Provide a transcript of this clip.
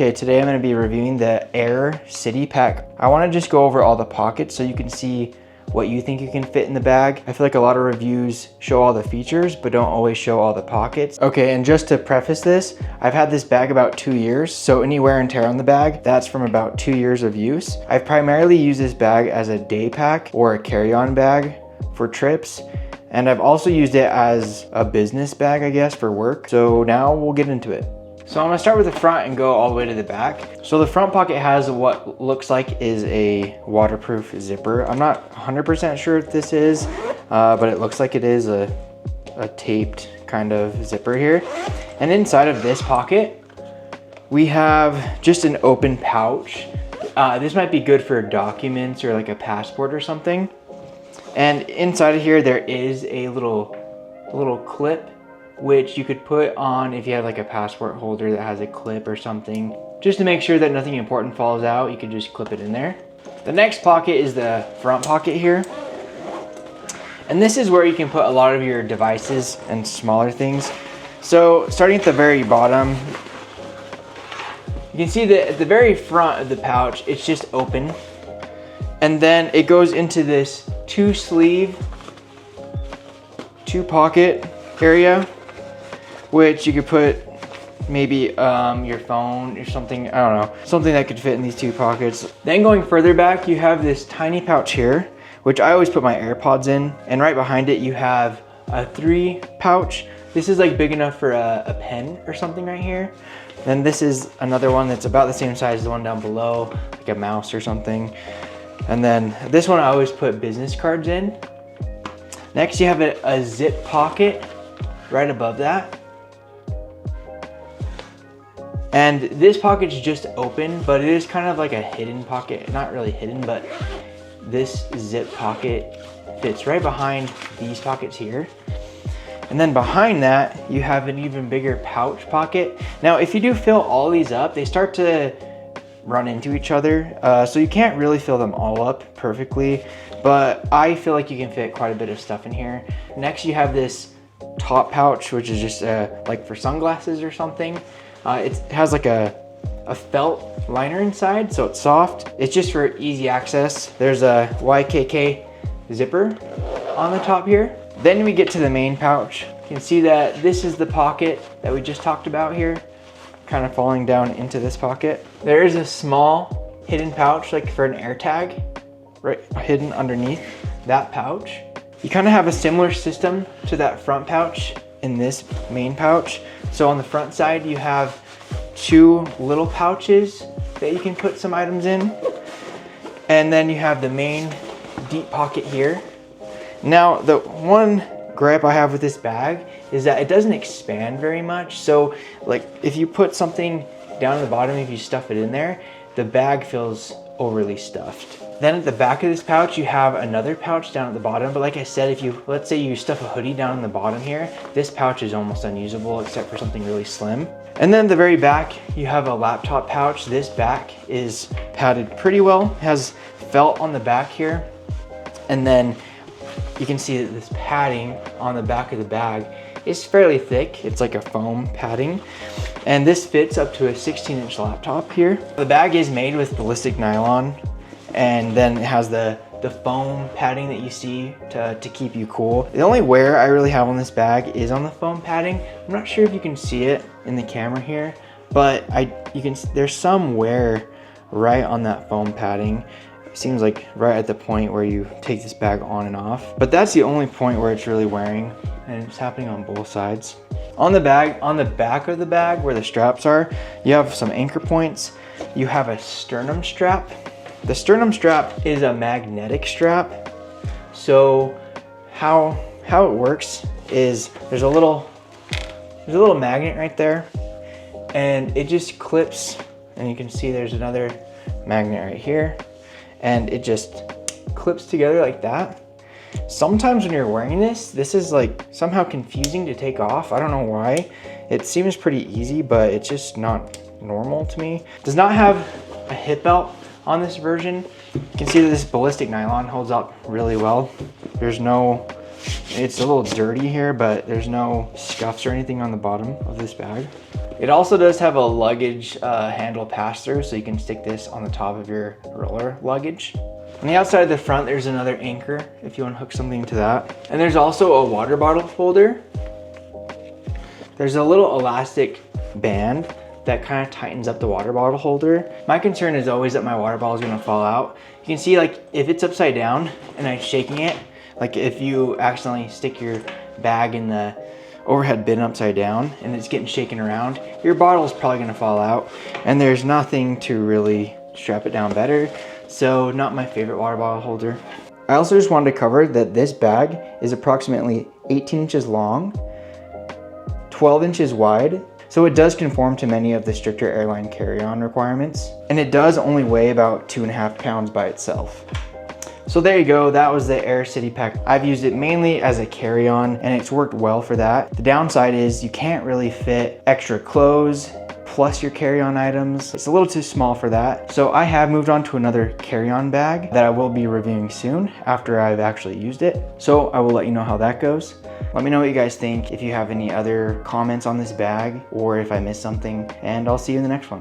Okay, today I'm going to be reviewing the Aer City Pack. I want to just go over all the pockets so you can see what you think you can fit in the bag. I feel like a lot of reviews show all the features, but don't always show all the pockets. Okay, and just to preface this, I've had this bag about 2 years, so any wear and tear on the bag, that's from about 2 years of use. I've primarily used this bag as a day pack or a carry-on bag for trips, and I've also used it as a business bag, I guess, for work. So now we'll get into it. So I'm gonna start with the front and go all the way to the back. So the front pocket has what looks like is a waterproof zipper. I'm not 100% sure if this is, but it looks like it is a taped kind of zipper here. And inside of this pocket, we have just an open pouch. This might be good for documents or like a passport or something. And inside of here, there is a little clip which you could put on if you have like a passport holder that has a clip or something. Just to make sure that nothing important falls out, you could just clip it in there. The next pocket is the front pocket here. And this is where you can put a lot of your devices and smaller things. So starting at the very bottom, you can see that at the very front of the pouch, it's just open. And then it goes into this two pocket area, which you could put maybe your phone or something, I don't know, something that could fit in these two pockets. Then going further back, you have this tiny pouch here, which I always put my AirPods in. And right behind it, you have a 3 pouch. This is like big enough for a pen or something right here. Then this is another one that's about the same size as the one down below, like a mouse or something. And then this one I always put business cards in. Next, you have a zip pocket right above that. And this pocket's just open, but it is kind of like a hidden pocket. Not really hidden, but this zip pocket fits right behind these pockets here. And then behind that, you have an even bigger pouch pocket. Now, if you do fill all these up, they start to run into each other. So you can't really fill them all up perfectly, but I feel like you can fit quite a bit of stuff in here. Next, you have this top pouch, which is just like for sunglasses or something. It has like a felt liner inside, so it's soft. It's just for easy access. There's a YKK zipper on the top here. Then we get to the main pouch. You can see that this is the pocket that we just talked about here, kind of falling down into this pocket. There is a small hidden pouch, like for an air tag, right hidden underneath that pouch. You kind of have a similar system to that front pouch in this main pouch. So on the front side, you have 2 little pouches that you can put some items in. And then you have the main deep pocket here. Now, the one gripe I have with this bag is that it doesn't expand very much. So like if you put something down at the bottom, if you stuff it in there, the bag feels overly stuffed. Then at the back of this pouch, you have another pouch down at the bottom. But like I said, let's say you stuff a hoodie down in the bottom here, this pouch is almost unusable except for something really slim. And then the very back, you have a laptop pouch. This back is padded pretty well. It has felt on the back here. And then you can see that this padding on the back of the bag is fairly thick. It's like a foam padding. And this fits up to a 16-inch laptop here. The bag is made with ballistic nylon, and then it has the foam padding that you see to keep you cool. The only wear I really have on this bag is on the foam padding. I'm not sure if you can see it in the camera here, but there's some wear right on that foam padding. It seems like right at the point where you take this bag on and off. But that's the only point where it's really wearing, and it's happening on both sides. On the back of the bag where the straps are, you have some anchor points. You have a sternum strap. The sternum strap is a magnetic strap. So how it works is there's a little magnet right there, and it just clips, and you can see there's another magnet right here, and it just clips together like that. Sometimes when you're wearing this is like somehow confusing to take off. I don't know why. It seems pretty easy, but it's just not normal to me. It does not have a hip belt on this version. You can see that this ballistic nylon holds up really well. It's a little dirty here, but there's no scuffs or anything on the bottom of this bag. It also does have a luggage handle pass-through, so you can stick this on the top of your roller luggage. On the outside of the front, there's another anchor if you want to hook something to that. And there's also a water bottle holder. There's a little elastic band that kind of tightens up the water bottle holder. My concern is always that my water bottle is going to fall out. You can see, like, if it's upside down and I'm shaking it, like if you accidentally stick your bag in the overhead bin upside down and it's getting shaken around, your bottle is probably going to fall out, and there's nothing to really strap it down better. So not my favorite water bottle holder. I also just wanted to cover that this bag is approximately 18 inches long, 12 inches wide, so it does conform to many of the stricter airline carry-on requirements, and it does only weigh about 2.5 pounds by itself. So there you go, that was the Aer City Pack. I've used it mainly as a carry-on and it's worked well for that. The downside is you can't really fit extra clothes plus your carry-on items. It's a little too small for that. So I have moved on to another carry-on bag that I will be reviewing soon after I've actually used it. So I will let you know how that goes. Let me know what you guys think, if you have any other comments on this bag or if I missed something, and I'll see you in the next one.